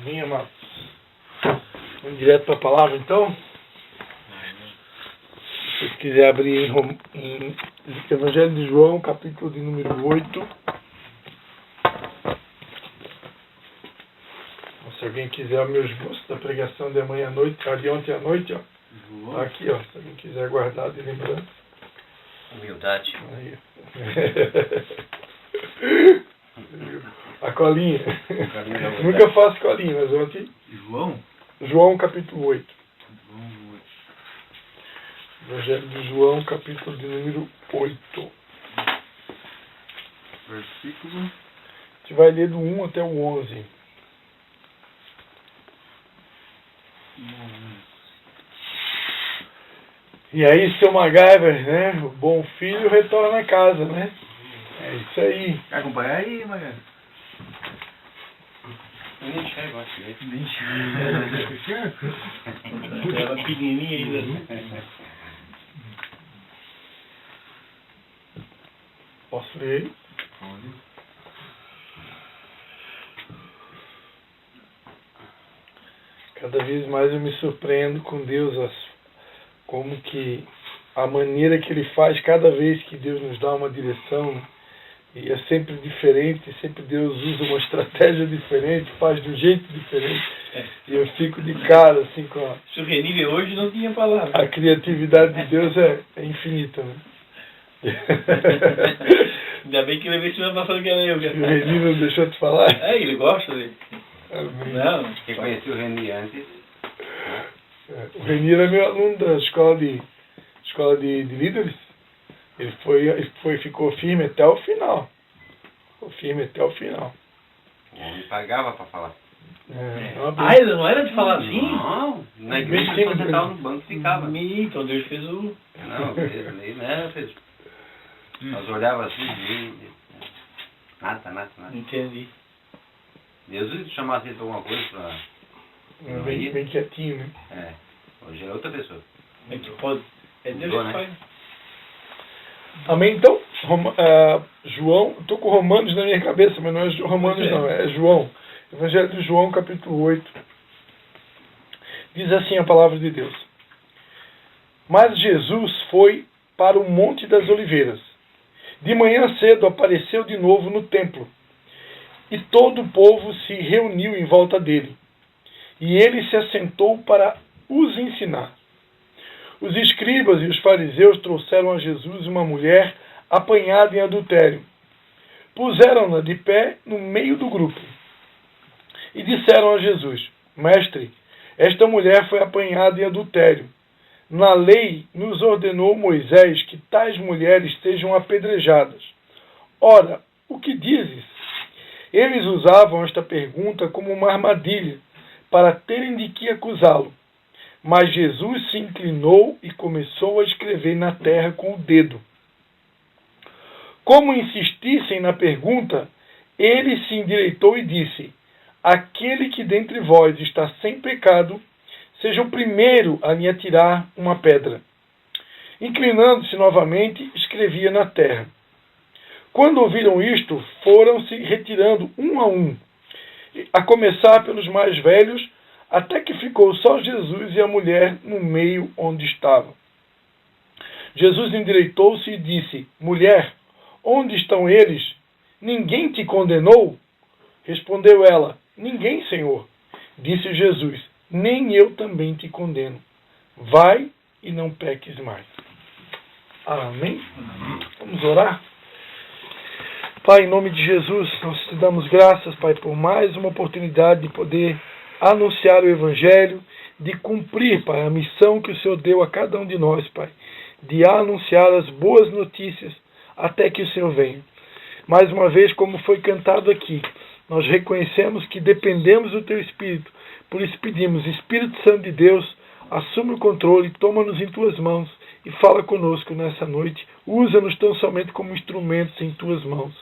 Amém, amados. Vamos direto para a palavra, então. Se você quiser abrir em Evangelho de João, capítulo de número 8. Se alguém quiser o meu esboço da pregação de amanhã à noite, de ontem à noite, ó. Tá aqui, ó. Se alguém quiser guardar de lembrança. Humildade. Aí. A colinha. Nunca faço colinha, mas ontem. João capítulo 8. Evangelho de João, capítulo de número 8. Versículo. A gente vai ler do 1 até o 11. E aí, seu MacGyver, né? O bom filho retorna a casa, né? É isso aí. Quer acompanhar aí, MacGyver? Eu nem enxergo, acho que Nem enxerga. ela pequenininha ainda. Posso ler aí? Cada vez mais eu me surpreendo com Deus, como que a maneira que Ele faz cada vez que Deus nos dá uma direção, e é sempre diferente, sempre Deus usa uma estratégia diferente, faz de um jeito diferente, e eu fico de cara assim com a... Se o Renívio hoje não tinha palavra. A criatividade de Deus é infinita, né? Ainda bem que ele veio semana passada que era eu. O Reni não deixou de falar? É, ele gosta dele. Não, Quem conheceu o Reni antes? O Reni era meu aluno da escola de líderes. Ele ficou firme até o final. Ficou firme até o final. O homem pagava para falar. ele não era de falar assim? Não, na igreja ele só sentava no banco e ficava. Então Deus fez o... Não, ele não era fez. Nós olhávamos assim e... Nada. Entendi. Deus chamasse ele para alguma coisa para... Bem quietinho, né? Hoje é outra pessoa. É que pode... É Deus Mudou, que né? faz. Amém? Então, João, estou com Romanos na minha cabeça, mas não é Romanos não, é João. Evangelho de João, capítulo 8. Diz assim a palavra de Deus. Mas Jesus foi para o Monte das Oliveiras. De manhã cedo apareceu de novo no templo, e todo o povo se reuniu em volta dele. E ele se assentou para os ensinar. Os escribas e os fariseus trouxeram a Jesus uma mulher apanhada em adultério. Puseram-na de pé no meio do grupo. E disseram a Jesus: Mestre, esta mulher foi apanhada em adultério. Na lei nos ordenou Moisés que tais mulheres sejam apedrejadas. Ora, o que dizes? Eles usavam esta pergunta como uma armadilha, para terem de que acusá-lo. Mas Jesus se inclinou e começou a escrever na terra com o dedo. Como insistissem na pergunta, ele se endireitou e disse: Aquele que dentre vós está sem pecado, seja o primeiro a lhe atirar uma pedra. Inclinando-se novamente, escrevia na terra. Quando ouviram isto, foram-se retirando um, a começar pelos mais velhos, até que ficou só Jesus e a mulher no meio onde estavam. Jesus endireitou-se e disse: Mulher, onde estão eles? Ninguém te condenou? Respondeu ela: Ninguém, Senhor. Disse Jesus: Nem eu também te condeno. Vai e não peques mais. Amém? Vamos orar? Pai, em nome de Jesus, nós te damos graças, Pai, por mais uma oportunidade de poder anunciar o Evangelho, de cumprir, Pai, a missão que o Senhor deu a cada um de nós, Pai, de anunciar as boas notícias até que o Senhor venha. Mais uma vez, como foi cantado aqui, nós reconhecemos que dependemos do Teu Espírito, por isso pedimos: Espírito Santo de Deus, assume o controle, toma-nos em Tuas mãos e fala conosco nessa noite. Usa-nos tão somente como instrumentos em Tuas mãos.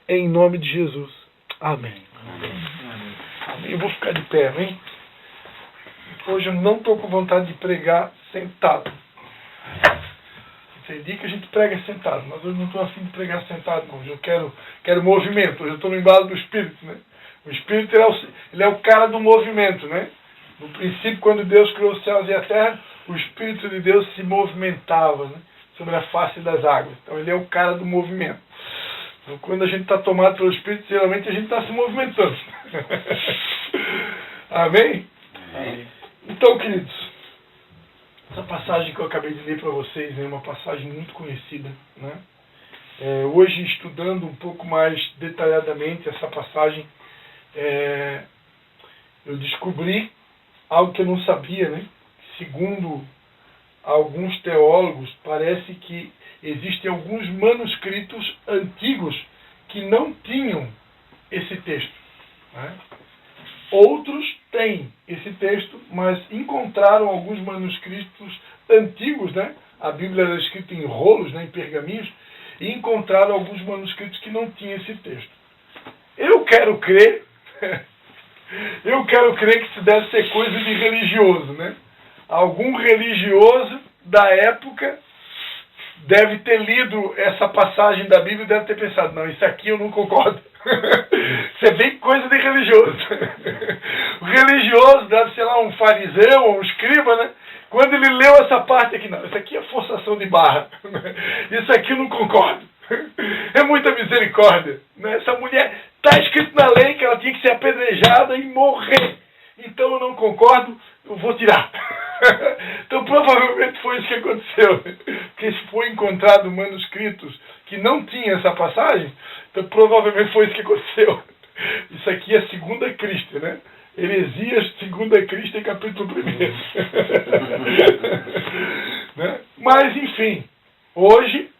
Em nome de Jesus. Amém. Amém. Eu vou ficar de pé, amém? Hoje eu não estou com vontade de pregar sentado. Tem dia que a gente prega sentado, mas hoje não estou afim de pregar sentado, não. Hoje eu quero movimento, hoje eu estou no embalo do Espírito, né? O Espírito ele é o cara do movimento, né? No princípio, quando Deus criou os céus e a terra, o Espírito de Deus se movimentava, né, sobre a face das águas. Então ele é o cara do movimento. Então, quando a gente está tomado pelo Espírito, geralmente a gente está se movimentando. Amém? Amém. Então, queridos, essa passagem que eu acabei de ler para vocês é uma passagem muito conhecida, né? Hoje, estudando um pouco mais detalhadamente essa passagem, eu descobri algo que eu não sabia, né? Segundo alguns teólogos, parece que existem alguns manuscritos antigos que não tinham esse texto, né? Outros têm esse texto, mas encontraram alguns manuscritos antigos, né? A Bíblia era escrita em rolos, né? Em pergaminhos, e encontraram alguns manuscritos que não tinham esse texto. Eu quero crer que isso deve ser coisa de religioso, né? Algum religioso da época deve ter lido essa passagem da Bíblia e deve ter pensado, não, isso aqui eu não concordo. Isso é bem coisa de religioso. O religioso deve ser lá um fariseu ou um escriba, né? Quando ele leu essa parte aqui, não, isso aqui é forçação de barra. Isso aqui eu não concordo. É muita misericórdia, né? Essa mulher, está escrito na lei que ela tinha que ser apedrejada e morrer. Então eu não concordo, eu vou tirar. Então provavelmente foi isso que aconteceu. Porque se foi encontrado manuscritos que não tinham essa passagem, então provavelmente foi isso que aconteceu. Isso aqui é 2 Cristo, né? Heresias 2 Cristo em capítulo 1. Né? Mas enfim, hoje,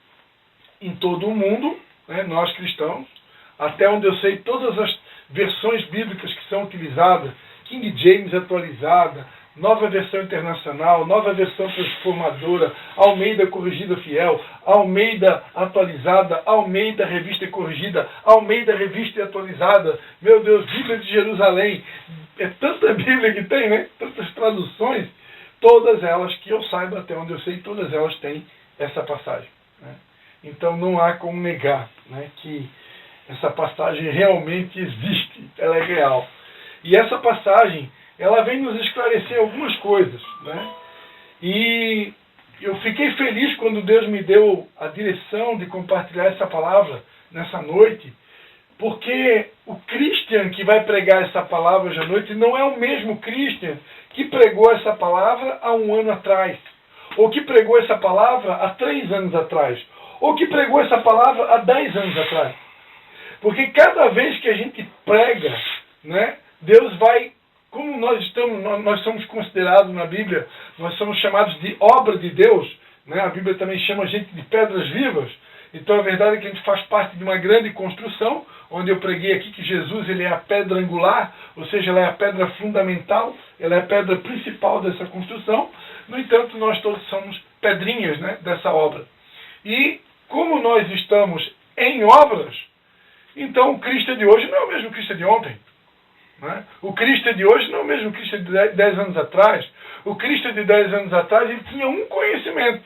em todo o mundo, né, nós cristãos, até onde eu sei, todas as versões bíblicas que são utilizadas, King James atualizada, Nova Versão Internacional, Nova Versão Transformadora, Almeida Corrigida Fiel, Almeida Atualizada, Almeida Revista e Corrigida, Almeida Revista e Atualizada, meu Deus, Bíblia de Jerusalém, é tanta Bíblia que tem, né? Tantas traduções, todas elas, que eu saiba até onde eu sei, todas elas têm essa passagem, né? Então não há como negar, né, que essa passagem realmente existe, ela é real. E essa passagem, ela vem nos esclarecer algumas coisas, né? E eu fiquei feliz quando Deus me deu a direção de compartilhar essa palavra nessa noite, porque o Christian que vai pregar essa palavra hoje à noite não é o mesmo Christian que pregou essa palavra há 1 ano atrás, ou que pregou essa palavra há 3 anos atrás, ou que pregou essa palavra há 10 anos atrás. Porque cada vez que a gente prega, né, Deus vai, como nós somos considerados na Bíblia, nós somos chamados de obra de Deus, né? A Bíblia também chama a gente de pedras vivas. Então a verdade é que a gente faz parte de uma grande construção, onde eu preguei aqui que Jesus ele é a pedra angular, ou seja, ela é a pedra fundamental, ela é a pedra principal dessa construção. No entanto, nós todos somos pedrinhas, né, dessa obra. E como nós estamos em obras, então o Cristo de hoje não é o mesmo Cristo de ontem. Né? O Cristo de hoje não é o mesmo Cristo de 10 anos atrás. O Cristo de 10 anos atrás ele tinha um conhecimento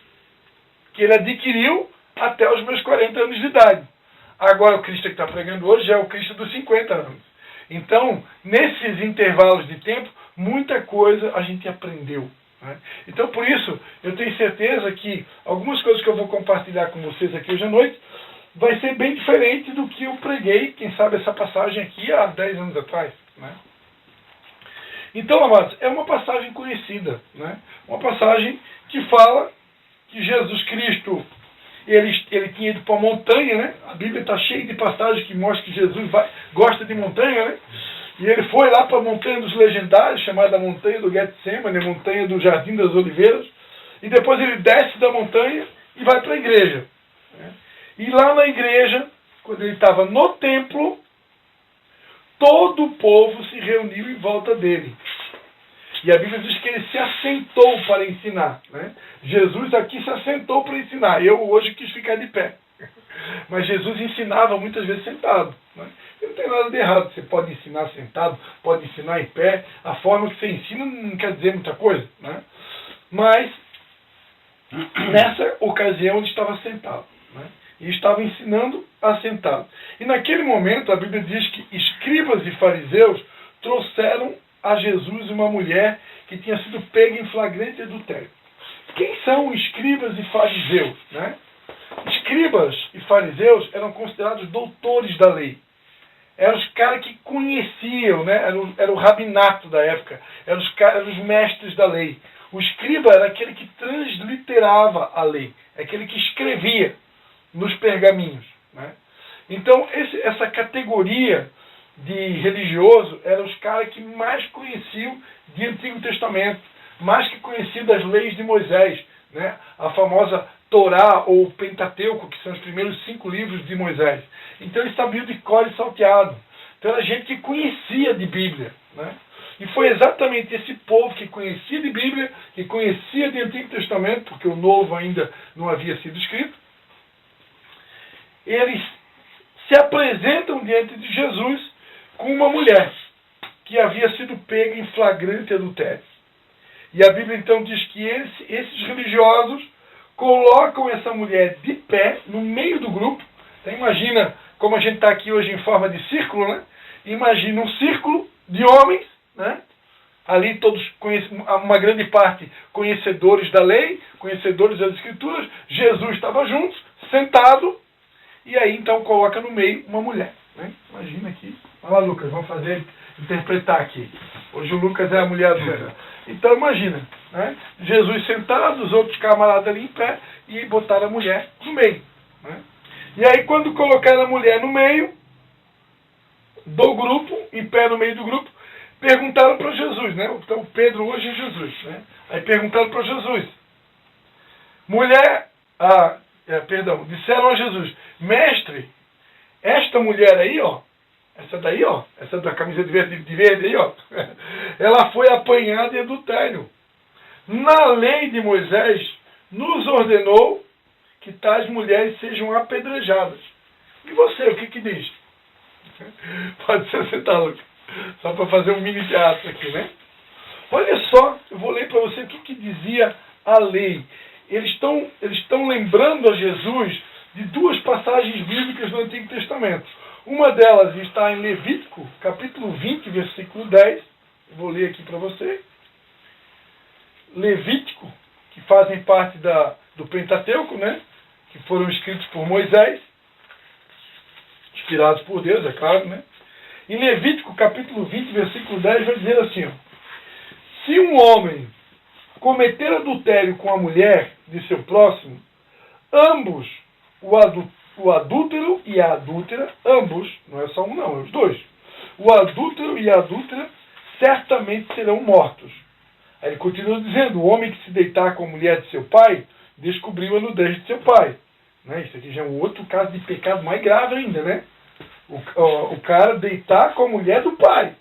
que ele adquiriu até os meus 40 anos de idade. Agora o Cristo que está pregando hoje é o Cristo dos 50 anos. Então, nesses intervalos de tempo, muita coisa a gente aprendeu. Né? Então, por isso, eu tenho certeza que algumas coisas que eu vou compartilhar com vocês aqui hoje à noite vai ser bem diferente do que eu preguei, quem sabe, essa passagem aqui há 10 anos atrás. Né? Então, amados, é uma passagem conhecida. Né? Uma passagem que fala que Jesus Cristo ele tinha ido para a montanha, né? A Bíblia está cheia de passagens que mostram que Jesus gosta de montanha, né? E ele foi lá para a montanha dos legendários, chamada montanha do Getsemane, a montanha do Jardim das Oliveiras, e depois ele desce da montanha e vai para a igreja. Né? E lá na igreja, quando ele estava no templo, todo o povo se reuniu em volta dele. E a Bíblia diz que ele se assentou para ensinar. Né? Jesus aqui se assentou para ensinar. Eu hoje quis ficar de pé. Mas Jesus ensinava muitas vezes sentado. Né? E não tem nada de errado. Você pode ensinar sentado, pode ensinar em pé. A forma que você ensina não quer dizer muita coisa. Né? Mas, nessa ocasião, ele estava sentado. Né? e estava ensinando assentado. E naquele momento a Bíblia diz que escribas e fariseus trouxeram a Jesus uma mulher que tinha sido pega em flagrante adultério. Quem são escribas e fariseus, né? Escribas e fariseus eram considerados doutores da lei. Eram os caras que conheciam, né? Era o rabinato da época, eram os mestres da lei. O escriba era aquele que transliterava a lei, aquele que escrevia nos pergaminhos, né? Então, essa categoria de religioso eram os caras que mais conheciam de Antigo Testamento, mais que conheciam das leis de Moisés, né? A famosa Torá ou Pentateuco, que são os primeiros 5 livros de Moisés. Então eles sabiam de cor e salteado. Então era gente que conhecia de Bíblia, né? E foi exatamente esse povo que conhecia de Bíblia, que conhecia de Antigo Testamento, porque o Novo ainda não havia sido escrito. Eles se apresentam diante de Jesus com uma mulher que havia sido pega em flagrante adultério. E a Bíblia então diz que esses religiosos colocam essa mulher de pé no meio do grupo. Então imagina como a gente está aqui hoje em forma de círculo, né? Imagina um círculo de homens, né? Ali todos, uma grande parte conhecedores da lei, conhecedores das escrituras. Jesus estava junto, sentado, e aí então coloca no meio uma mulher, né? Imagina aqui. Olha lá, Lucas, vamos interpretar aqui. Hoje o Lucas é a mulher adulta. Então imagina, né? Jesus sentado, os outros camaradas ali em pé, e botaram a mulher no meio, né? E aí quando colocaram a mulher no meio do grupo, em pé no meio do grupo, perguntaram para Jesus, né? Então Pedro hoje é Jesus, né? Aí perguntaram para Jesus, disseram a Jesus, mestre, esta mulher aí, ó, essa daí, ó, essa da camisa de verde aí, ó, ela foi apanhada em adultério. Na lei de Moisés, nos ordenou que tais mulheres sejam apedrejadas. E você, o que diz? Pode ser sentar, Lucas. Só para fazer um mini teatro aqui, né? Olha só, eu vou ler para você o que dizia a lei. Eles estão lembrando a Jesus de 2 passagens bíblicas do Antigo Testamento. Uma delas está em Levítico, capítulo 20, versículo 10. Eu vou ler aqui para você. Levítico, que fazem parte do Pentateuco, né? Que foram escritos por Moisés, inspirados por Deus, é claro, né? Em Levítico, capítulo 20, versículo 10, vai dizer assim, ó, se um homem cometer adultério com a mulher de seu próximo, ambos, o adúltero e a adúltera, ambos, não é só um não, é os dois, o adúltero e a adúltera certamente serão mortos. Aí ele continua dizendo, o homem que se deitar com a mulher de seu pai, descobriu a nudez de seu pai. Né? Isso aqui já é um outro caso de pecado mais grave ainda, né? O cara deitar com a mulher do pai.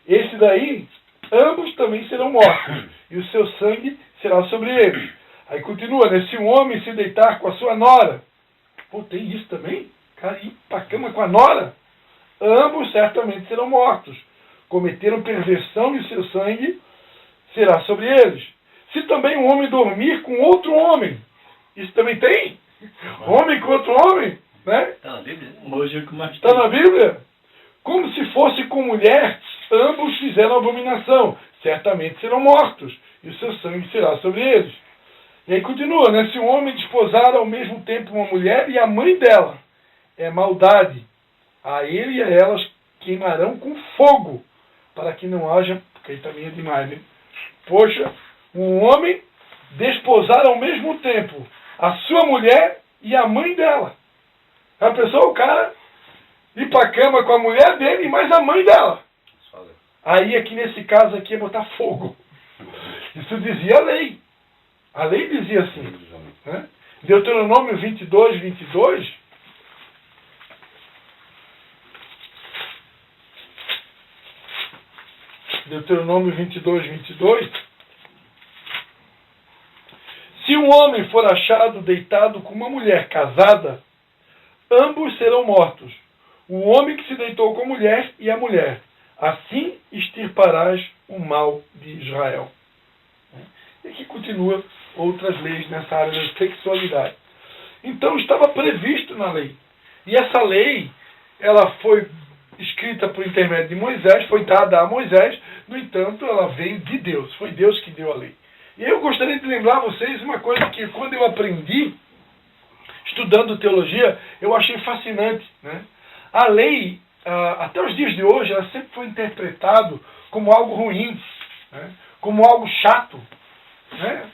Esse daí, ambos também serão mortos, e o seu sangue será sobre eles. Aí continua, né? Se um homem se deitar com a sua nora, pô, tem isso também? Cara, ir pra cama com a nora? Ambos certamente serão mortos. Cometeram perversão e o seu sangue será sobre eles. Se também um homem dormir com outro homem, isso também tem? Homem com outro homem? Né? Está na Bíblia? Hoje é o que mais Está na Bíblia? Como se fosse com mulher, ambos fizeram abominação. Certamente serão mortos, e o seu sangue será sobre eles. E aí continua, né? Se um homem desposar ao mesmo tempo uma mulher e a mãe dela, é maldade. A ele e a elas queimarão com fogo, para que não haja, porque aí também é demais, né? Poxa, um homem desposar ao mesmo tempo a sua mulher e a mãe dela. A pessoa, o cara, ir para a cama com a mulher dele e mais a mãe dela. Aí aqui nesse caso aqui é botar fogo. Isso dizia a lei. A lei dizia assim. Né? Deuteronômio 22, 22. Deuteronômio 22, 22. Se um homem for achado deitado com uma mulher casada, ambos serão mortos. O homem que se deitou com a mulher e a mulher. Assim extirparás o mal de Israel. E aqui continua outras leis nessa área da sexualidade. Então estava previsto na lei. E essa lei, ela foi escrita por intermédio de Moisés, foi dada a Moisés, no entanto, ela veio de Deus. Foi Deus que deu a lei. E eu gostaria de lembrar a vocês uma coisa que, quando eu aprendi, estudando teologia, eu achei fascinante, né? A lei, até os dias de hoje, ela sempre foi interpretada como algo ruim, né? Como algo chato, né?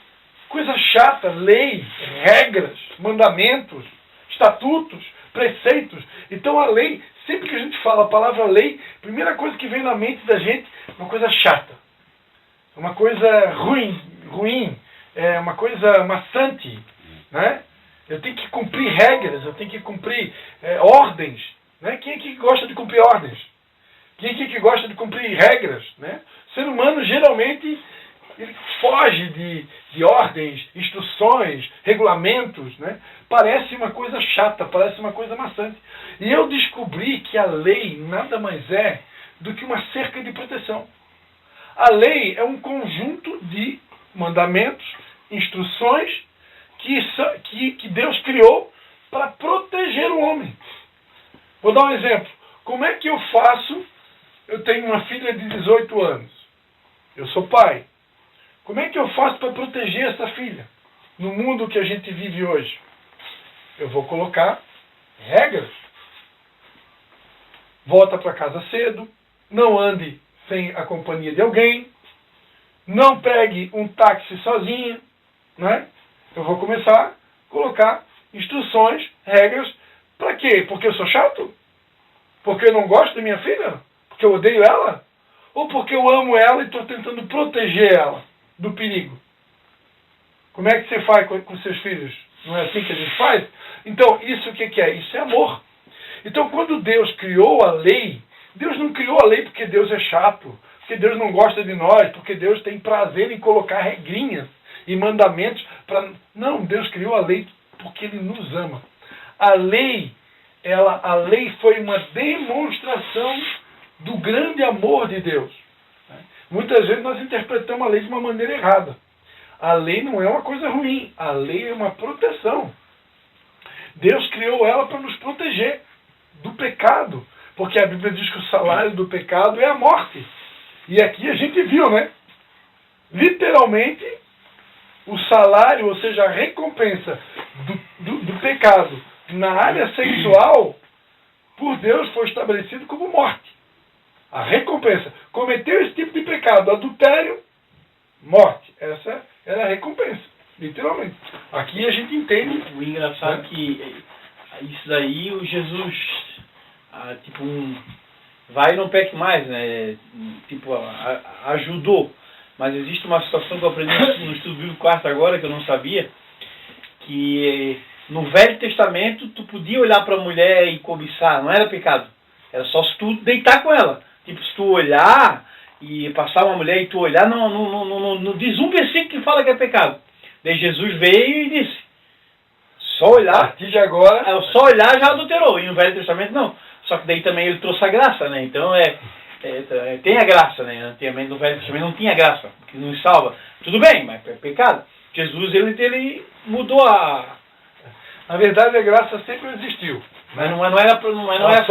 Coisa chata, lei, regras, mandamentos, estatutos, preceitos. Então a lei, sempre que a gente fala a palavra lei, a primeira coisa que vem na mente da gente é uma coisa chata, uma coisa ruim, é uma coisa maçante, né? Eu tenho que cumprir regras, eu tenho que cumprir ordens, né? Quem é que gosta de cumprir ordens? Quem é que gosta de cumprir regras, né? O ser humano geralmente ele foge de ordens, instruções, regulamentos, né? Parece uma coisa chata, parece uma coisa maçante. E eu descobri que a lei nada mais é do que uma cerca de proteção. A lei é um conjunto de mandamentos, instruções que Deus criou para proteger o homem. Vou dar um exemplo. Como é que eu faço? Eu tenho uma filha de 18 anos. Eu sou pai. Como é que eu faço para proteger essa filha no mundo que a gente vive hoje? Eu vou colocar regras. Volta para casa cedo. Não ande sem a companhia de alguém. Não pegue um táxi sozinha, né? Eu vou começar a colocar instruções, regras. Para quê? Porque eu sou chato? Porque eu não gosto da minha filha? Porque eu odeio ela? Ou porque eu amo ela e estou tentando proteger ela do perigo? Como é que você faz com seus filhos? Não é assim que a gente faz? Então, isso o que é? Isso é amor. Então, quando Deus criou a lei, Deus não criou a lei porque Deus é chato, porque Deus não gosta de nós, porque Deus tem prazer em colocar regrinhas e mandamentos para... Não, Deus criou a lei porque Ele nos ama. A lei foi uma demonstração do grande amor de Deus. Muitas vezes nós interpretamos a lei de uma maneira errada. A lei não é uma coisa ruim, a lei é uma proteção. Deus criou ela para nos proteger do pecado, porque a Bíblia diz que o salário do pecado é a morte. E aqui a gente viu, né? Literalmente, o salário, ou seja, a recompensa do pecado na área sexual, por Deus foi estabelecido como morte. A recompensa. Cometeu esse tipo de pecado, adultério, morte. Essa era a recompensa, literalmente. Aqui a gente entende. O engraçado é que isso daí o Jesus, vai e não peque mais, né? Ajudou. Mas existe uma situação que eu aprendi no estudo bíblico quarto agora, que eu não sabia, que no Velho Testamento tu podia olhar para a mulher e cobiçar, não era pecado. Era só se tu deitar com ela. Tipo, se tu olhar e passar uma mulher e tu olhar, não diz um versículo que fala que é pecado. Daí Jesus veio e disse, só olhar, a partir de agora, só olhar já adulterou. E no Velho Testamento não. Só que daí também ele trouxe a graça, né? Então tem a graça, né? Antigamente no Velho Testamento não tinha graça, que nos salva. Tudo bem, mas é pecado. Jesus, ele mudou a... Na verdade, a graça sempre existiu. Mas não era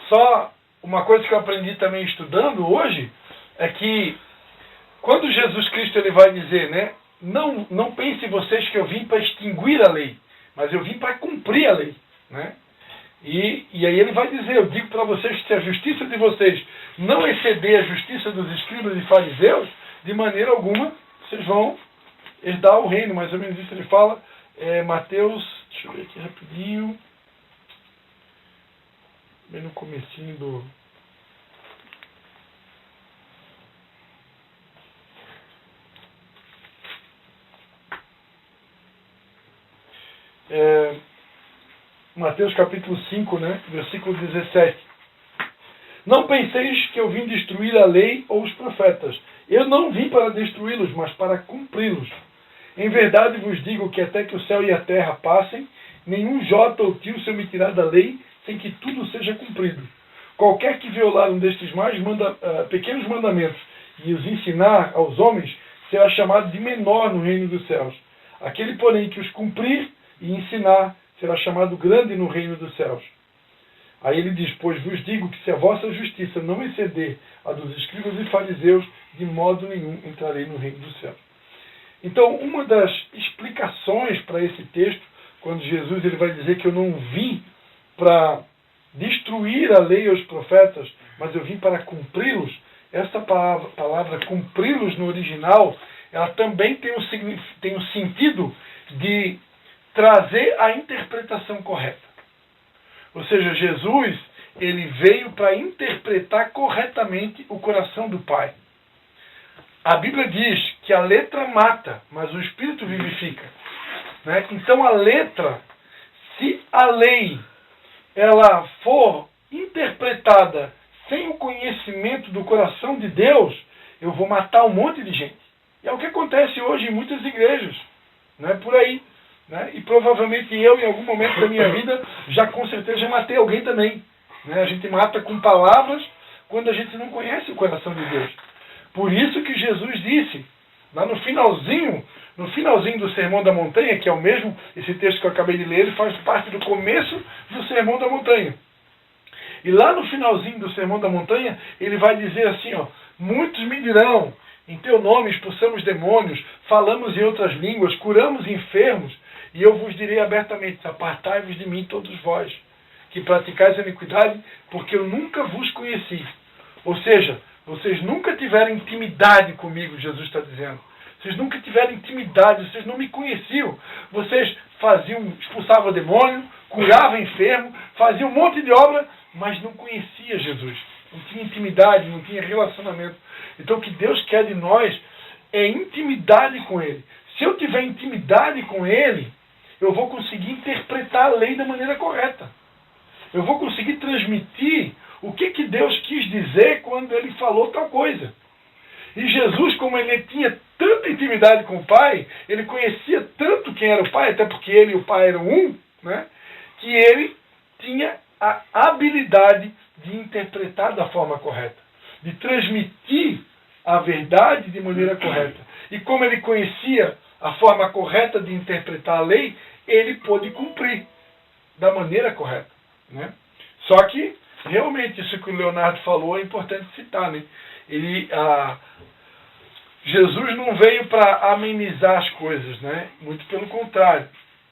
só uma coisa que eu aprendi também estudando hoje, é que quando Jesus Cristo ele vai dizer, né? Não pense vocês que eu vim para extinguir a lei, mas eu vim para cumprir a lei, né? E aí ele vai dizer, eu digo para vocês que se a justiça de vocês não exceder a justiça dos escribas e fariseus, de maneira alguma vocês vão herdar o reino. Mais ou menos isso ele fala. Mateus, deixa eu ver aqui rapidinho, bem no comecinho do... Mateus capítulo 5, né, versículo 17. Não penseis que eu vim destruir a lei ou os profetas. Eu não vim para destruí-los, mas para cumpri-los. Em verdade vos digo que até que o céu e a terra passem, nenhum jota ou tio se omitirá da lei, sem que tudo seja cumprido. Qualquer que violar um destes mais pequenos mandamentos e os ensinar aos homens, será chamado de menor no reino dos céus. Aquele, porém, que os cumprir e ensinar, será chamado grande no reino dos céus. Aí ele diz, pois vos digo que se a vossa justiça não exceder a dos escribas e fariseus, de modo nenhum entrarei no reino dos céus. Então, uma das explicações para esse texto, quando Jesus ele vai dizer que eu não vim para destruir a lei e os profetas, mas eu vim para cumpri-los, essa palavra cumpri-los no original, ela também tem um sentido de trazer a interpretação correta. Ou seja, Jesus, ele veio para interpretar corretamente o coração do Pai. A Bíblia diz que a letra mata, mas o Espírito vivifica. Né? Então a letra, se a lei ela for interpretada sem o conhecimento do coração de Deus, eu vou matar um monte de gente. E é o que acontece hoje em muitas igrejas. Né? Por aí. Né? E provavelmente eu, em algum momento da minha vida, já com certeza já matei alguém também. Né? A gente mata com palavras quando a gente não conhece o coração de Deus. Por isso que Jesus disse, lá no finalzinho do Sermão da Montanha, que é o mesmo, esse texto que eu acabei de ler, ele faz parte do começo do Sermão da Montanha. E lá no finalzinho do Sermão da Montanha, ele vai dizer assim, ó, muitos me dirão, em teu nome expulsamos demônios, falamos em outras línguas, curamos enfermos, e eu vos direi abertamente, apartai-vos de mim todos vós, que praticais a iniquidade, porque eu nunca vos conheci. Ou seja, vocês nunca tiveram intimidade comigo, Jesus está dizendo. Vocês nunca tiveram intimidade, vocês não me conheciam. Vocês expulsavam demônio, curavam enfermo, faziam um monte de obra, mas não conhecia Jesus. Não tinha intimidade, não tinha relacionamento. Então o que Deus quer de nós é intimidade com Ele. Se eu tiver intimidade com Ele, eu vou conseguir interpretar a lei da maneira correta. Eu vou conseguir transmitir o que Deus quis dizer quando Ele falou tal coisa. E Jesus, como Ele tinha tanta intimidade com o Pai, Ele conhecia tanto quem era o Pai, até porque Ele e o Pai eram um, né, que Ele tinha a habilidade de interpretar da forma correta, de transmitir a verdade de maneira correta. E como Ele conhecia a forma correta de interpretar a lei, Ele pôde cumprir da maneira correta. Né? Só que, realmente, isso que o Leonardo falou é importante citar. Né? Jesus não veio para amenizar as coisas, né? Muito pelo contrário.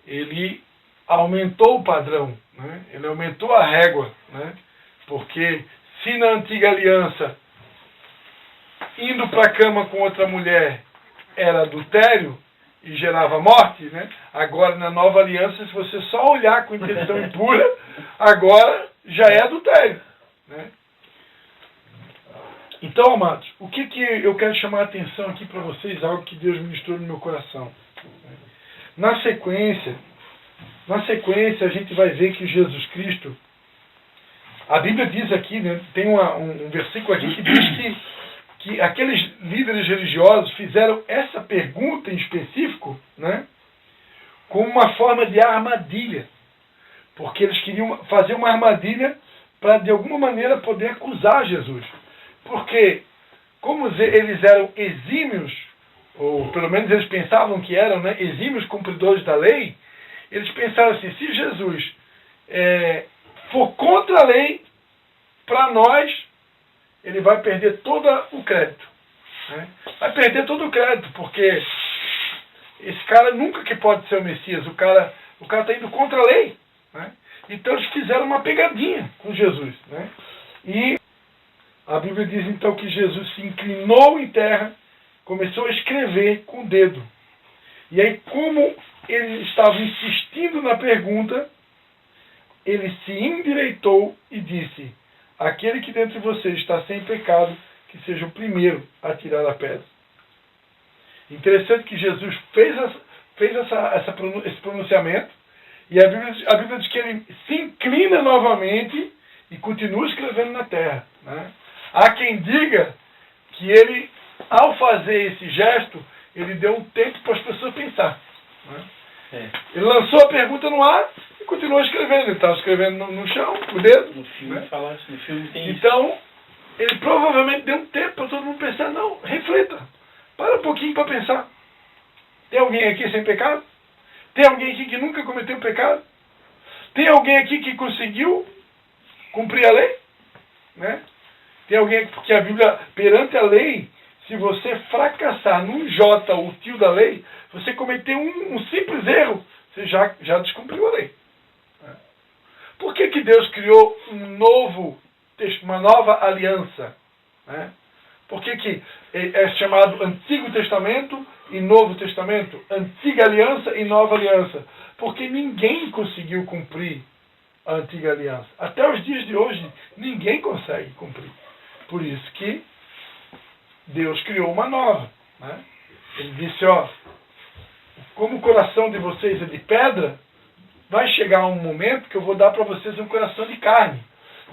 Ele aumentou o padrão, né? Ele aumentou a régua. Né? Porque se na antiga aliança, indo para a cama com outra mulher era adultério e gerava morte, né? Agora na nova aliança, se você só olhar com intenção impura, agora já é adultério. Né? Então, amados, o que eu quero chamar a atenção aqui para vocês, algo que Deus ministrou no meu coração. Na sequência, a gente vai ver que Jesus Cristo, a Bíblia diz aqui, né, tem um versículo aqui que diz que aqueles líderes religiosos fizeram essa pergunta em específico, né, como uma forma de armadilha. Porque eles queriam fazer uma armadilha para, de alguma maneira, poder acusar Jesus. Porque, como eles eram exímios, ou pelo menos eles pensavam que eram, né, exímios cumpridores da lei, eles pensaram assim, se Jesus for contra a lei, para nós, ele vai perder todo o crédito. Né? Vai perder todo o crédito, porque esse cara nunca que pode ser o Messias, o cara está indo contra a lei. Né? Então eles fizeram uma pegadinha com Jesus. Né? E a Bíblia diz então que Jesus se inclinou em terra, começou a escrever com o dedo. E aí, como ele estava insistindo na pergunta, ele se endireitou e disse, aquele que dentre vocês está sem pecado, que seja o primeiro a tirar a pedra. Interessante que Jesus fez esse pronunciamento, e a Bíblia diz que ele se inclina novamente e continua escrevendo na terra. Né? Há quem diga que ele, ao fazer esse gesto, ele deu um tempo para as pessoas pensar. Né? Ele lançou a pergunta no ar e continuou escrevendo. Ele estava escrevendo no chão, com o dedo. No filme, né? no filme tem então, ele provavelmente deu um tempo para todo mundo pensar. Não, reflita. Para um pouquinho para pensar. Tem alguém aqui sem pecado? Tem alguém aqui que nunca cometeu pecado? Tem alguém aqui que conseguiu cumprir a lei? Né? Tem alguém aqui, porque a Bíblia, perante a lei, se você fracassar num J, o tio da lei, você cometeu um simples erro, você já descumpriu a lei. Por que Deus criou uma nova aliança? Né? Por que é chamado Antigo Testamento e Novo Testamento? Antiga Aliança e Nova Aliança. Porque ninguém conseguiu cumprir a Antiga Aliança. Até os dias de hoje, ninguém consegue cumprir. Por isso que Deus criou uma nova. Né? Ele disse, como o coração de vocês é de pedra, vai chegar um momento que eu vou dar para vocês um coração de carne.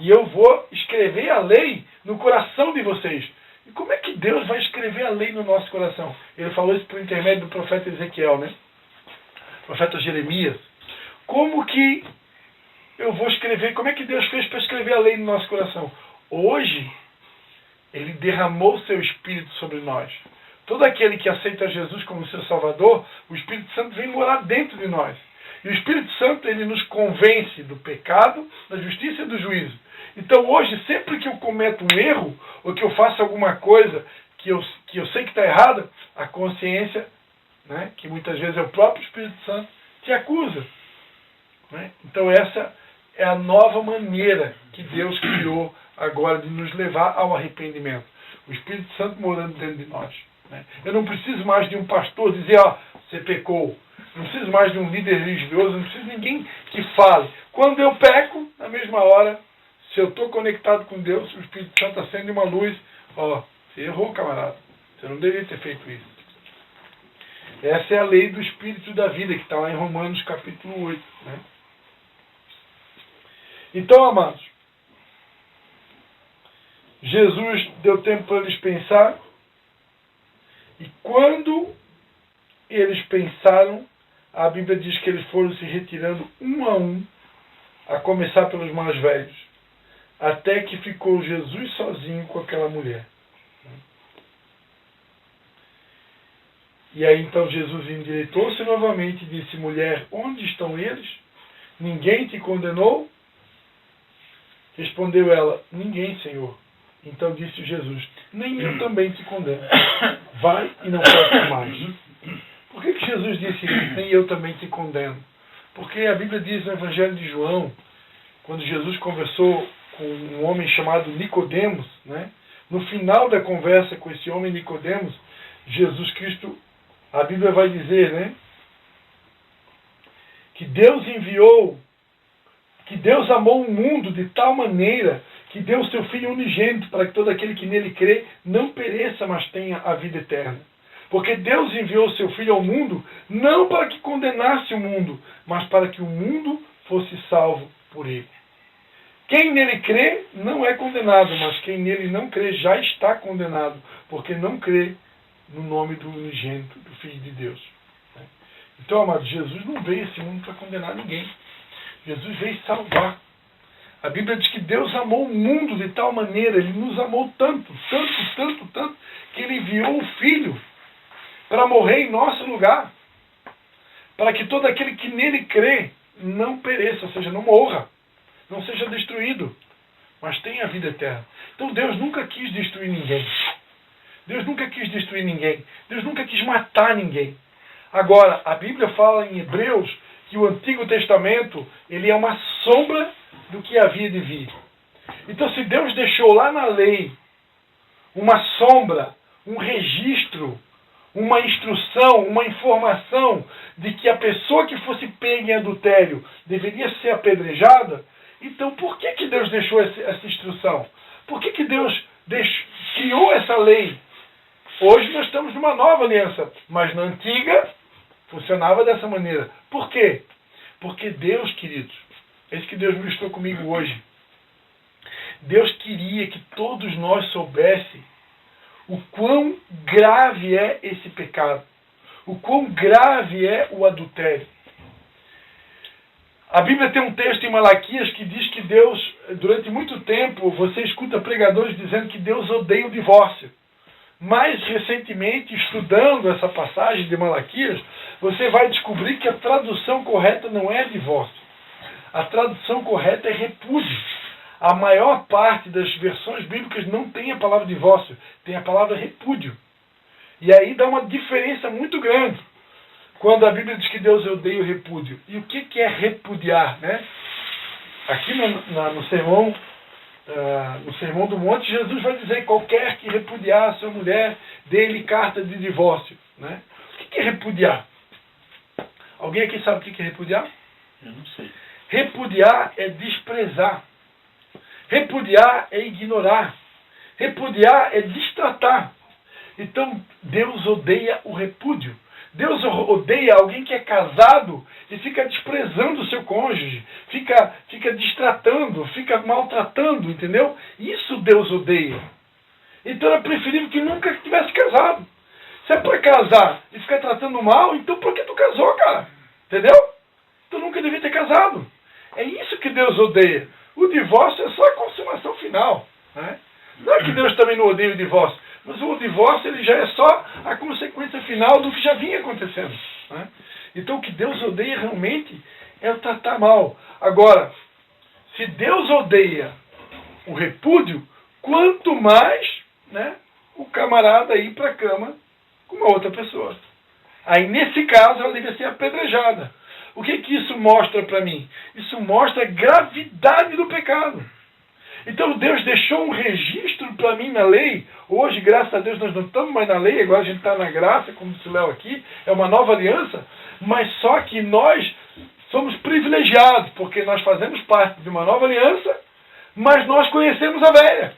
E eu vou escrever a lei no coração de vocês. E como é que Deus vai escrever a lei no nosso coração? Ele falou isso por intermédio do profeta Ezequiel, né? Profeta Jeremias. Como que eu vou escrever? Como é que Deus fez para escrever a lei no nosso coração? Hoje, Ele derramou o seu Espírito sobre nós. Todo aquele que aceita Jesus como seu Salvador, o Espírito Santo vem morar dentro de nós. E o Espírito Santo, ele nos convence do pecado, da justiça e do juízo. Então hoje, sempre que eu cometo um erro, ou que eu faço alguma coisa que eu sei que está errada, a consciência, né, que muitas vezes é o próprio Espírito Santo, te acusa. Né? Então essa é a nova maneira que Deus criou agora de nos levar ao arrependimento. O Espírito Santo morando dentro de nós. Né? Eu não preciso mais de um pastor dizer, você pecou. Não preciso mais de um líder religioso, não preciso de ninguém que fale. Quando eu peco, na mesma hora, se eu estou conectado com Deus, o Espírito Santo acende uma luz. Você errou, camarada. Você não deveria ter feito isso. Essa é a lei do Espírito da vida, que está lá em Romanos capítulo 8. Né? Então, amados, Jesus deu tempo para eles pensar. E quando eles pensaram, a Bíblia diz que eles foram se retirando um a um, a começar pelos mais velhos, até que ficou Jesus sozinho com aquela mulher. E aí então Jesus endireitou-se novamente e disse, mulher, onde estão eles? Ninguém te condenou? Respondeu ela, ninguém, Senhor. Então disse Jesus, nem eu também te condeno. Vai e não peques mais. Por que Jesus disse isso? Nem eu também te condeno. Porque a Bíblia diz no Evangelho de João, quando Jesus conversou com um homem chamado Nicodemos, né? No final da conversa com esse homem Nicodemos, Jesus Cristo, a Bíblia vai dizer, né? Que Deus enviou, que Deus amou o mundo de tal maneira que deu o seu Filho unigênito para que todo aquele que nele crê não pereça, mas tenha a vida eterna. Porque Deus enviou o seu Filho ao mundo não para que condenasse o mundo, mas para que o mundo fosse salvo por ele. Quem nele crê não é condenado, mas quem nele não crê já está condenado, porque não crê no nome do unigênito, do Filho de Deus. Então, amados, Jesus não veio a esse mundo para condenar ninguém. Jesus veio salvar. A Bíblia diz que Deus amou o mundo de tal maneira, Ele nos amou tanto, que Ele enviou o Filho para morrer em nosso lugar, para que todo aquele que nele crê não pereça, ou seja, não morra, não seja destruído, mas tenha a vida eterna. Então Deus nunca quis destruir ninguém. Deus nunca quis destruir ninguém. Deus nunca quis matar ninguém. Agora, a Bíblia fala em Hebreus que o Antigo Testamento ele é uma sombra do que havia de vir. Então, se Deus deixou lá na lei uma sombra, um registro, uma instrução, uma informação de que a pessoa que fosse pega em adultério deveria ser apedrejada, então por que Deus deixou essa instrução? Por que Deus criou essa lei? Hoje nós estamos numa nova aliança, mas na antiga funcionava dessa maneira. Por quê? Porque Deus, queridos, é isso que Deus ministrou comigo hoje. Deus queria que todos nós soubéssemos o quão grave é esse pecado. O quão grave é o adultério. A Bíblia tem um texto em Malaquias que diz que Deus, durante muito tempo, você escuta pregadores dizendo que Deus odeia o divórcio. Mais recentemente, estudando essa passagem de Malaquias, você vai descobrir que a tradução correta não é divórcio. A tradução correta é repúdio. A maior parte das versões bíblicas não tem a palavra divórcio, tem a palavra repúdio. E aí dá uma diferença muito grande quando a Bíblia diz que Deus odeia o repúdio. E o que é repudiar, né? Aqui no Sermão do Monte, Jesus vai dizer: qualquer que repudiar a sua mulher, dê-lhe carta de divórcio. Né? O que é repudiar? Alguém aqui sabe o que é repudiar? Eu não sei. Repudiar é desprezar. Repudiar é ignorar. Repudiar é destratar. Então, Deus odeia o repúdio. Deus odeia alguém que é casado e fica desprezando o seu cônjuge, fica destratando, fica maltratando, entendeu? Isso Deus odeia. Então é preferível que nunca tivesse casado. Se é para casar e ficar tratando mal, então por que tu casou, cara? Entendeu? Tu nunca devia ter casado. É isso que Deus odeia. O divórcio é só a consumação final. Né? Não é que Deus também não odeia o divórcio, mas o divórcio ele já é só a consequência final do que já vinha acontecendo. Né? Então o que Deus odeia realmente é o tratar mal. Agora, se Deus odeia o repúdio, quanto mais, né, o camarada ir para a cama com uma outra pessoa. Aí nesse caso ela devia ser apedrejada. O que isso mostra para mim? Isso mostra a gravidade do pecado. Então Deus deixou um registro para mim na lei. Hoje, graças a Deus, nós não estamos mais na lei, agora a gente está na graça, como disse o Léo aqui, é uma nova aliança, mas só que nós somos privilegiados, porque nós fazemos parte de uma nova aliança, mas nós conhecemos a velha.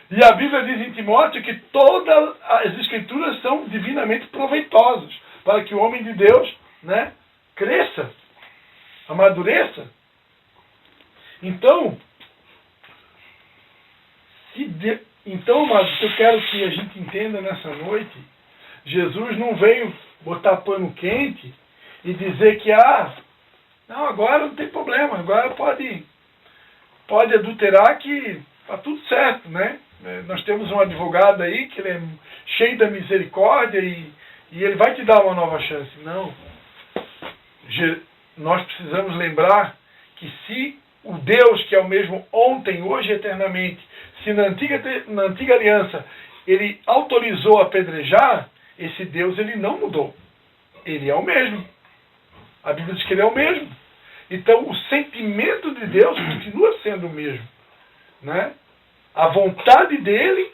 E a Bíblia diz em Timóteo que todas as Escrituras são divinamente proveitosas, para que o homem de Deus, né, cresça, amadureça. Então, mas eu quero que a gente entenda nessa noite, Jesus não veio botar pano quente e dizer que, não, agora não tem problema, agora pode adulterar que está tudo certo, né? Nós temos um advogado aí que ele é cheio da misericórdia e ele vai te dar uma nova chance. Não. Nós precisamos lembrar que se o Deus que é o mesmo ontem, hoje e eternamente, se na antiga aliança ele autorizou apedrejar, esse Deus ele não mudou. Ele é o mesmo. A Bíblia diz que ele é o mesmo. Então o sentimento de Deus continua sendo o mesmo. Né? A vontade dele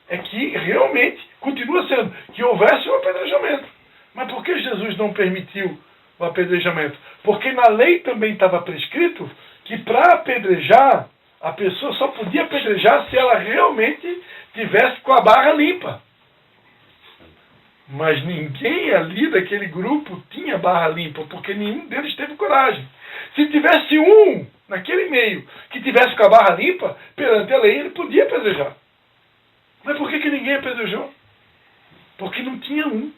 é que realmente continua sendo que houvesse um apedrejamento. Mas por que Jesus não permitiu o apedrejamento? Porque na lei também estava prescrito que para apedrejar, a pessoa só podia apedrejar se ela realmente tivesse com a barra limpa. Mas ninguém ali daquele grupo tinha barra limpa, porque nenhum deles teve coragem. Se tivesse um naquele meio que tivesse com a barra limpa, perante a lei ele podia apedrejar. Mas por que ninguém apedrejou? Porque não tinha um.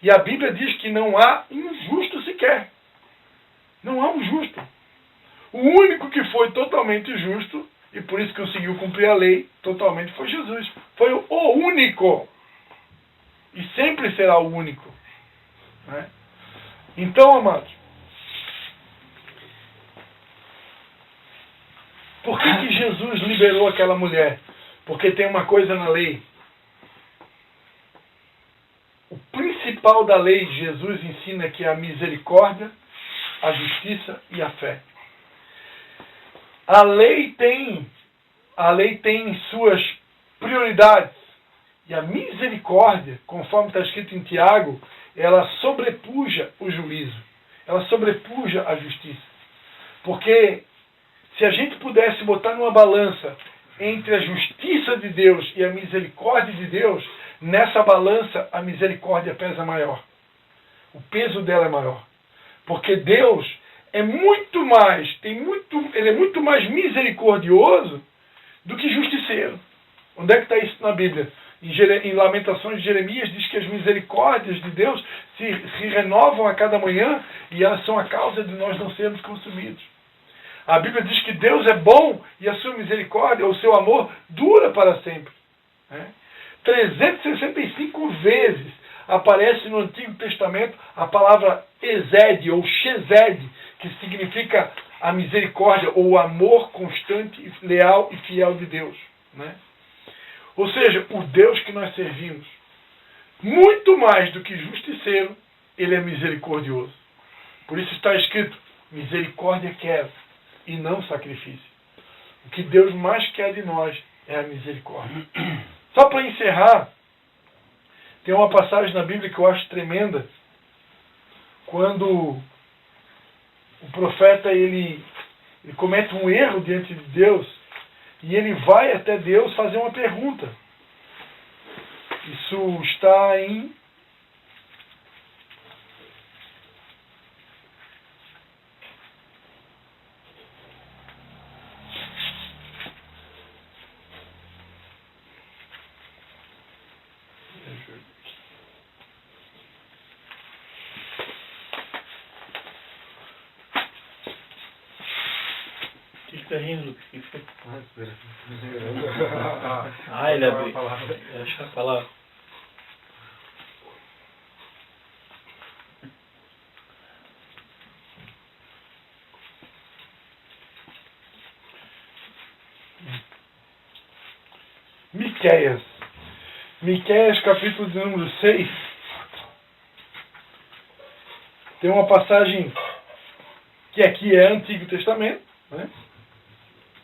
E a Bíblia diz que não há um justo sequer. Não há um justo. O único que foi totalmente justo, e por isso conseguiu cumprir a lei totalmente, foi Jesus. Foi o único. E sempre será o único. Né? Então, amados, por que Jesus liberou aquela mulher? Porque tem uma coisa na lei. O principal da lei, Jesus ensina que é a misericórdia, a justiça e a fé. A lei tem suas prioridades. E a misericórdia, conforme está escrito em Tiago, ela sobrepuja o juízo. Ela sobrepuja a justiça. Porque se a gente pudesse botar numa balança entre a justiça de Deus e a misericórdia de Deus, nessa balança a misericórdia pesa maior. O peso dela é maior. Porque Deus é muito mais, ele é muito mais misericordioso do que justiceiro. Onde é que está isso na Bíblia? Em Lamentações de Jeremias diz que as misericórdias de Deus se renovam a cada manhã e elas são a causa de nós não sermos consumidos. A Bíblia diz que Deus é bom e a sua misericórdia, o seu amor, dura para sempre. 365 vezes aparece no Antigo Testamento a palavra Esed ou Chesed, que significa a misericórdia ou o amor constante, leal e fiel de Deus, né? Ou seja, o Deus que nós servimos, muito mais do que justiceiro, ele é misericordioso. Por isso está escrito, misericórdia quero e não sacrifício. O que Deus mais quer de nós é a misericórdia. Só para encerrar, tem uma passagem na Bíblia que eu acho tremenda, quando o profeta ele comete um erro diante de Deus e ele vai até Deus fazer uma pergunta. Isso está em Está rindo, Lucas? O que foi? Espera. Ele abriu. Acho que a palavra. Miqueias, capítulo de número 6. Tem uma passagem que aqui é Antigo Testamento, né?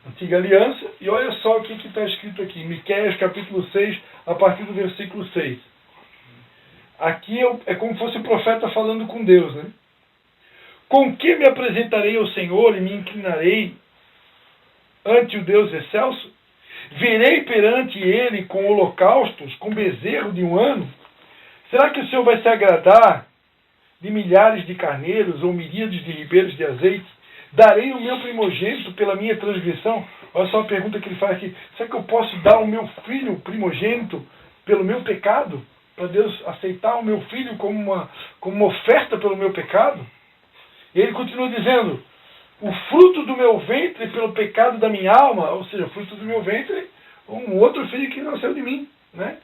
Antiga Aliança, e olha só o que está escrito aqui, Miqueias capítulo 6, a partir do versículo 6. Aqui é como se fosse o profeta falando com Deus, né? Com que me apresentarei ao Senhor e me inclinarei ante o Deus excelso? Virei perante ele com holocaustos, com bezerro de um ano? Será que o Senhor vai se agradar de milhares de carneiros ou miríades de ribeiros de azeite? Darei o meu primogênito pela minha transgressão? Olha só a pergunta que ele faz aqui. Será que eu posso dar o meu filho primogênito pelo meu pecado? Para Deus aceitar o meu filho como uma oferta pelo meu pecado? E ele continua dizendo, o fruto do meu ventre pelo pecado da minha alma, ou seja, o fruto do meu ventre, um outro filho que nasceu de mim, né?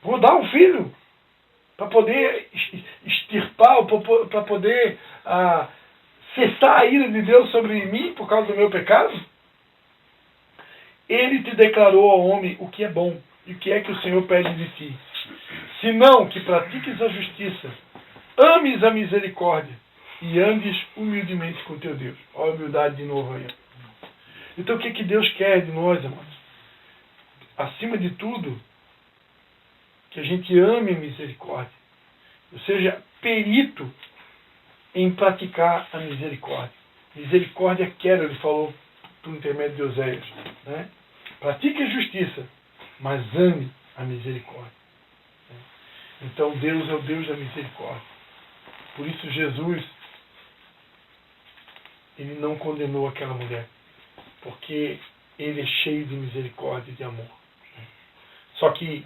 Vou dar um filho para poder extirpar, para poder cessar a ira de Deus sobre mim por causa do meu pecado? Ele te declarou ao homem o que é bom e o que é que o Senhor pede de ti. Senão que pratiques a justiça, ames a misericórdia e andes humildemente com teu Deus. Olha a humildade de novo aí. Então o que Deus quer de nós, amados? Acima de tudo, que a gente ame a misericórdia. Ou seja, perito em praticar a misericórdia. Misericórdia quero, ele falou por intermédio de Oséias, né? Pratique a justiça, mas ame a misericórdia. Então Deus é o Deus da misericórdia. Por isso Jesus, ele não condenou aquela mulher, porque ele é cheio de misericórdia e de amor. Só que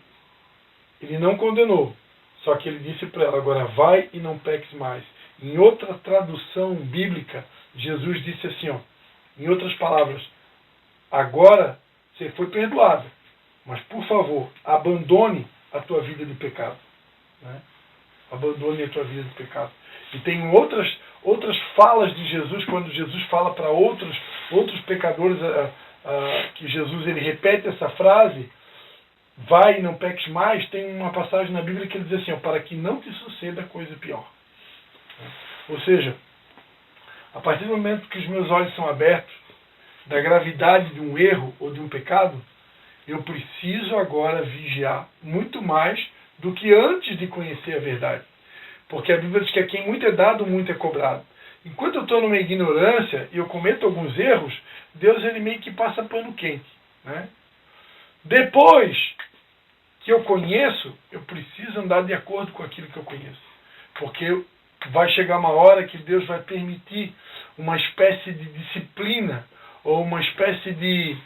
ele não condenou, só que ele disse para ela, agora vai e não peques mais. Em outra tradução bíblica, Jesus disse assim, ó, em outras palavras, agora você foi perdoado, mas por favor, abandone a tua vida de pecado. Né? Abandone a tua vida de pecado. E tem outras falas de Jesus, quando Jesus fala para outros pecadores, que Jesus ele repete essa frase, vai e não peques mais, tem uma passagem na Bíblia que ele diz assim, ó, para que não te suceda coisa pior. Ou seja, a partir do momento que os meus olhos são abertos da gravidade de um erro ou de um pecado, eu preciso agora vigiar muito mais do que antes de conhecer a verdade. Porque a Bíblia diz que a quem muito é dado, muito é cobrado. Enquanto eu estou numa ignorância e eu cometo alguns erros, Deus ele meio que passa pano quente. Né? Depois que eu conheço, eu preciso andar de acordo com aquilo que eu conheço. Porque vai chegar uma hora que Deus vai permitir uma espécie de disciplina, ou uma espécie de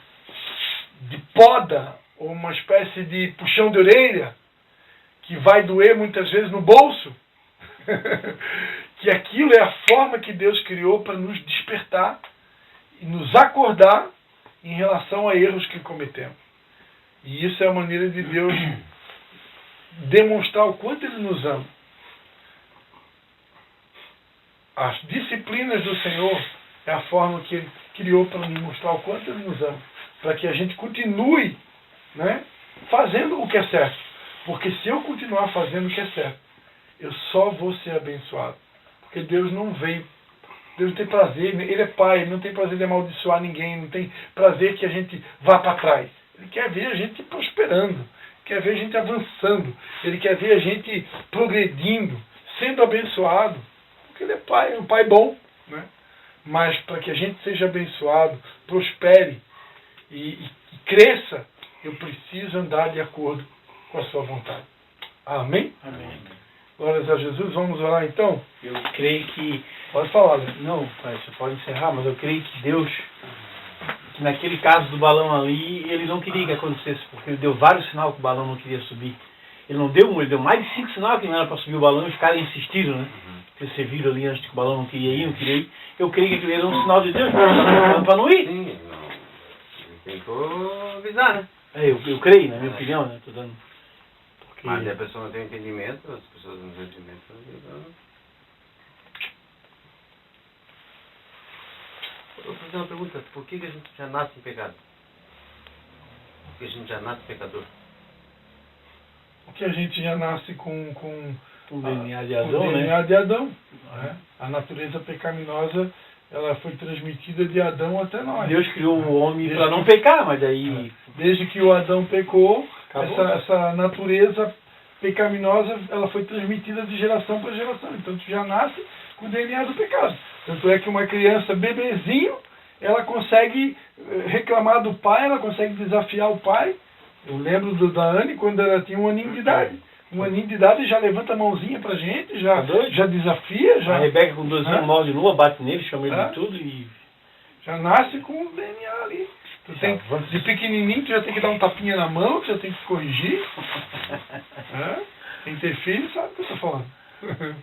poda, ou uma espécie de puxão de orelha, que vai doer muitas vezes no bolso, que aquilo é a forma que Deus criou para nos despertar e nos acordar em relação a erros que cometemos. E isso é a maneira de Deus demonstrar o quanto Ele nos ama. As disciplinas do Senhor é a forma que Ele criou para nos mostrar o quanto Ele nos ama. Para que a gente continue, né, fazendo o que é certo. Porque se eu continuar fazendo o que é certo, eu só vou ser abençoado. Porque Deus não veio. Deus não tem prazer, Ele é Pai, Ele não tem prazer de amaldiçoar ninguém, não tem prazer que a gente vá para trás. Ele quer ver a gente prosperando, quer ver a gente avançando, Ele quer ver a gente progredindo, sendo abençoado. Porque Ele é Pai, é um Pai bom, né? Mas para que a gente seja abençoado, prospere e cresça, eu preciso andar de acordo com a sua vontade. Amém? Amém. Glórias a Jesus. Vamos orar então? Eu creio que... Pode falar, né? Não, pai, você pode encerrar, mas eu creio que Deus, que naquele caso do balão ali, Ele não queria que acontecesse, porque Ele deu vários sinais que o balão não queria subir. Ele não deu um, Ele deu mais de 5 sinais que não era para subir o balão, e os caras insistiram, né? Você viram ali antes que o balão não queria ir, não queria ir. Eu creio que aquilo era um sinal de Deus, para não ir. Sim, não. Ele tentou avisar, né? Eu creio, na minha opinião, né? Tô dando... Porque... Mas a pessoa não tem entendimento, as pessoas não têm entendimento. Eu vou fazer uma pergunta. Por que a gente já nasce em pecado? Por que a gente já nasce pecador? Porque a gente já nasce com o DNA de o Adão, DNA né? de Adão. Né? A natureza pecaminosa, ela foi transmitida de Adão até nós. Deus criou o homem Desde para não que- pecar, mas aí... Desde que o Adão pecou, Acabou. essa natureza pecaminosa, ela foi transmitida de geração para geração. Então tu já nasce com o DNA do pecado. Tanto é que uma criança bebezinho, ela consegue reclamar do pai, ela consegue desafiar o pai. Eu lembro da Anne quando ela tinha 1 aninho de idade. 1 aninho de idade já levanta a mãozinha pra gente, já, Tá doido? já desafia, já, A Rebeca com 12 anos morre de lua, bate nele, chama ele Hã? de tudo e... já nasce com o DNA ali. Tu tem, de pequenininho, tu já tem que dar um tapinha na mão, tu já tem que corrigir. Quem tem filho sabe o que eu estou falando.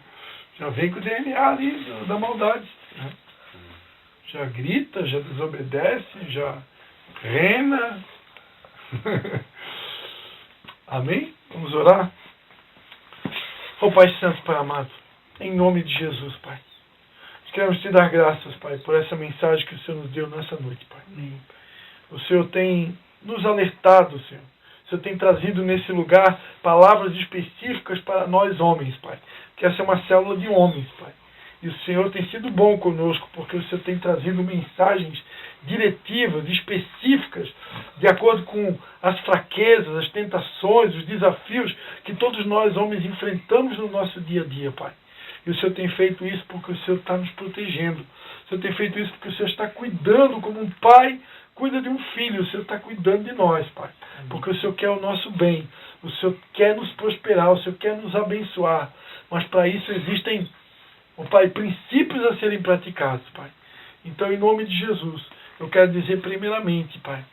Já vem com o DNA ali da maldade. Né? Já grita, já desobedece, já rena. Amém? Vamos orar? Ó Pai Santo, Pai amado, em nome de Jesus, Pai. Queremos te dar graças, Pai, por essa mensagem que o Senhor nos deu nessa noite, Pai. O Senhor tem nos alertado, Senhor. O Senhor tem trazido nesse lugar palavras específicas para nós homens, Pai. Que essa é uma célula de homens, Pai. E o Senhor tem sido bom conosco, porque o Senhor tem trazido mensagens diretivas, específicas, de acordo com as fraquezas, as tentações, os desafios que todos nós homens enfrentamos no nosso dia a dia, Pai. E o Senhor tem feito isso porque o Senhor está nos protegendo. O Senhor tem feito isso porque o Senhor está cuidando como um pai cuida de um filho. O Senhor está cuidando de nós, Pai. Porque o Senhor quer o nosso bem. O Senhor quer nos prosperar. O Senhor quer nos abençoar. Mas para isso existem, Pai, princípios a serem praticados, Pai. Então, em nome de Jesus, eu quero dizer primeiramente, Pai,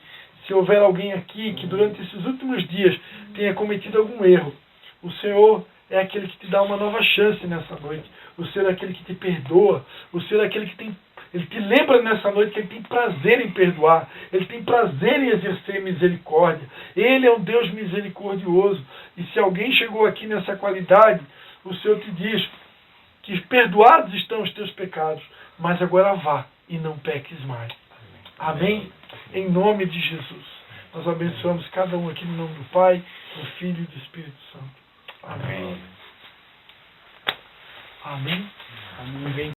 se houver alguém aqui que durante esses últimos dias tenha cometido algum erro, o Senhor é aquele que te dá uma nova chance nessa noite. O Senhor é aquele que te perdoa. O Senhor é aquele que Ele te lembra nessa noite que Ele tem prazer em perdoar. Ele tem prazer em exercer misericórdia. Ele é um Deus misericordioso. E se alguém chegou aqui nessa qualidade, o Senhor te diz que perdoados estão os teus pecados, mas agora vá e não peques mais. Amém? Em nome de Jesus. Nós abençoamos cada um aqui no nome do Pai, do Filho e do Espírito Santo. Amém. Amém. Amém.